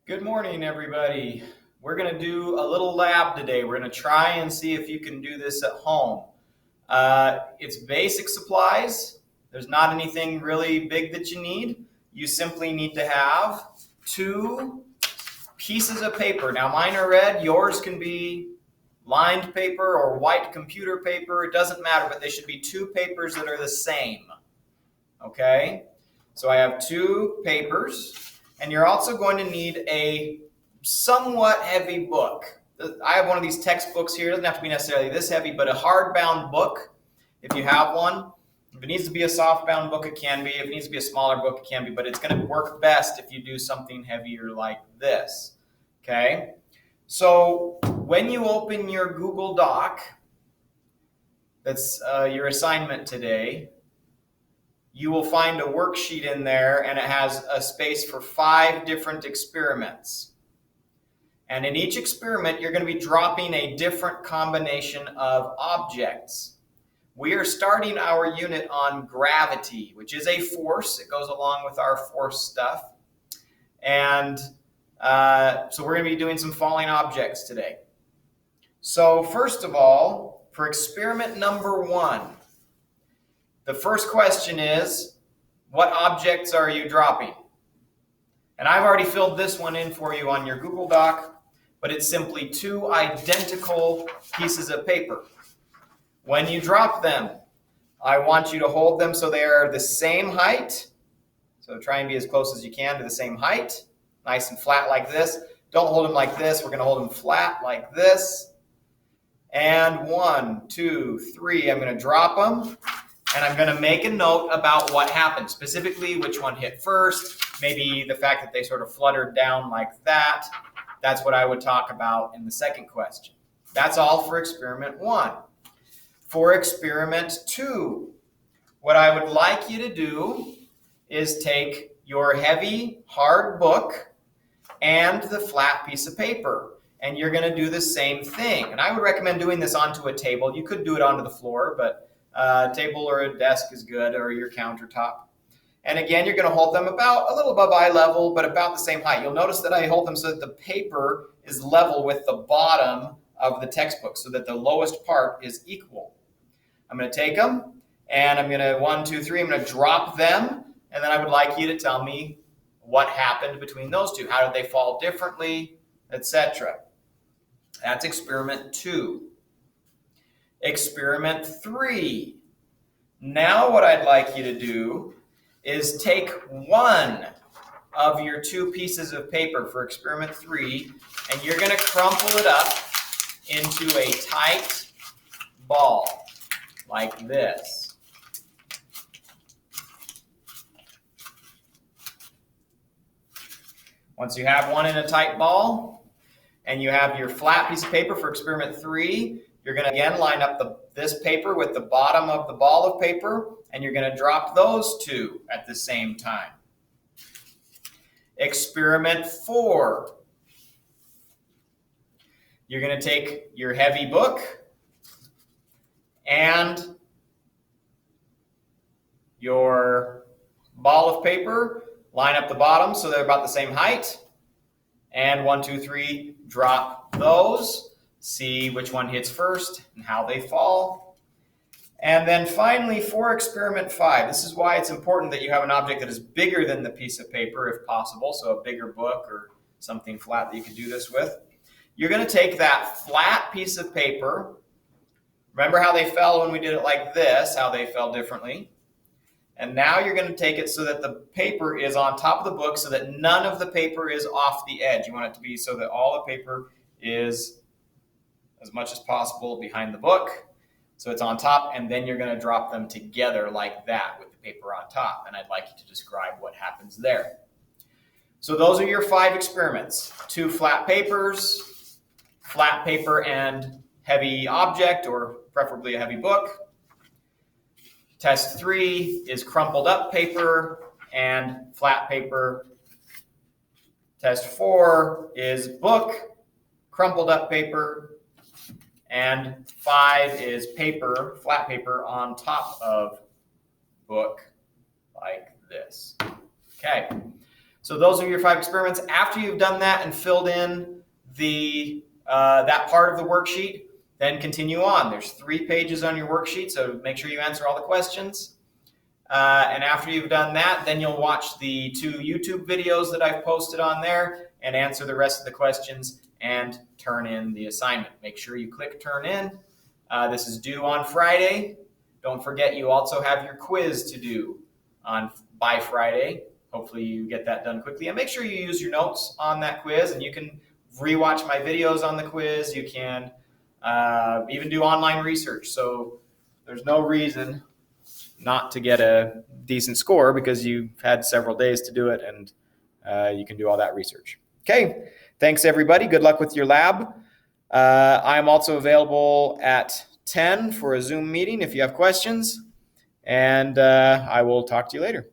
Good morning, everybody. We're going to do a little lab today. We're going to try and see if you can do this at home. It's basic supplies. There's not anything really big that you need. You simply need to have two pieces of paper. Now, mine are red. Yours can be lined paper or white computer paper. It doesn't matter, but they should be two papers that are the same. Okay? So I have two papers. And you're also going to need a somewhat heavy book. I have one of these textbooks here. It doesn't have to be necessarily this heavy, but a hardbound book, if you have one. If it needs to be a softbound book, it can be. If it needs to be a smaller book, it can be. But it's going to work best if you do something heavier like this. Okay? So when you open your Google Doc, that's your assignment today, you will find a worksheet in there, and it has a space for 5 different experiments. And in each experiment, you're going to be dropping a different combination of objects. We are starting our unit on gravity, which is a force. It goes along with our force stuff. And so we're going to be doing some falling objects today. So first of all, for experiment number 1, the first question is, what objects are you dropping? And I've already filled this one in for you on your Google Doc, but it's simply 2 identical pieces of paper. When you drop them, I want you to hold them so they are the same height. So try and be as close as you can to the same height. Nice and flat like this. Don't hold them like this. We're going to hold them flat like this. And 1, 2, 3. I'm going to drop them. And I'm going to make a note about what happened, specifically which one hit first, maybe the fact that they sort of fluttered down like that. That's what I would talk about in the second question. That's all for experiment 1. For experiment 2, what I would like you to do is take your heavy, hard book and the flat piece of paper, and you're going to do the same thing. And I would recommend doing this onto a table. You could do it onto the floor, but table or a desk is good, or your countertop. And again, you're going to hold them about a little above eye level, but about the same height. You'll notice that I hold them so that the paper is level with the bottom of the textbook, so that the lowest part is equal. I'm going to take them, and I'm going to, 1, 2, 3, I'm going to drop them, and then I would like you to tell me what happened between those two. How did they fall differently, etc. That's experiment 2. Experiment 3. Now what I'd like you to do is take one of your 2 pieces of paper for experiment 3, and you're going to crumple it up into a tight ball like this. Once you have one in a tight ball, and you have your flat piece of paper for experiment 3, you're going to again line up this paper with the bottom of the ball of paper, and you're going to drop those 2 at the same time. Experiment 4. You're going to take your heavy book and your ball of paper, line up the bottom so they're about the same height, and 1, 2, 3, drop those. See which one hits first and how they fall. And then finally, for experiment 5, this is why it's important that you have an object that is bigger than the piece of paper if possible, so a bigger book or something flat that you could do this with. You're going to take that flat piece of paper. Remember how they fell when we did it like this, how they fell differently. And now you're going to take it so that the paper is on top of the book so that none of the paper is off the edge. You want it to be so that all the paper is as much as possible behind the book. So it's on top, and then you're going to drop them together like that with the paper on top. And I'd like you to describe what happens there. So those are your 5 experiments. 2 flat papers, flat paper and heavy object, or preferably a heavy book. Test 3 is crumpled up paper and flat paper. Test 4 is book, crumpled up paper, and 5 is paper, flat paper on top of book like this. Okay, So those are your 5 experiments. After you've done that and filled in the that part of the worksheet, then continue on. There's 3 pages on your worksheet, so make sure you answer all the questions. And after you've done that, then you'll watch the 2 YouTube videos that I've posted on there and answer the rest of the questions and turn in the assignment. Make sure you click turn in. This is due on Friday. Don't forget you also have your quiz to do by Friday. Hopefully you get that done quickly. And make sure you use your notes on that quiz, and you can rewatch my videos on the quiz. You can even do online research. So there's no reason not to get a decent score because you've had several days to do it, and you can do all that research. Okay, thanks everybody. Good luck with your lab. I'm also available at 10 for a Zoom meeting if you have questions, and I will talk to you later.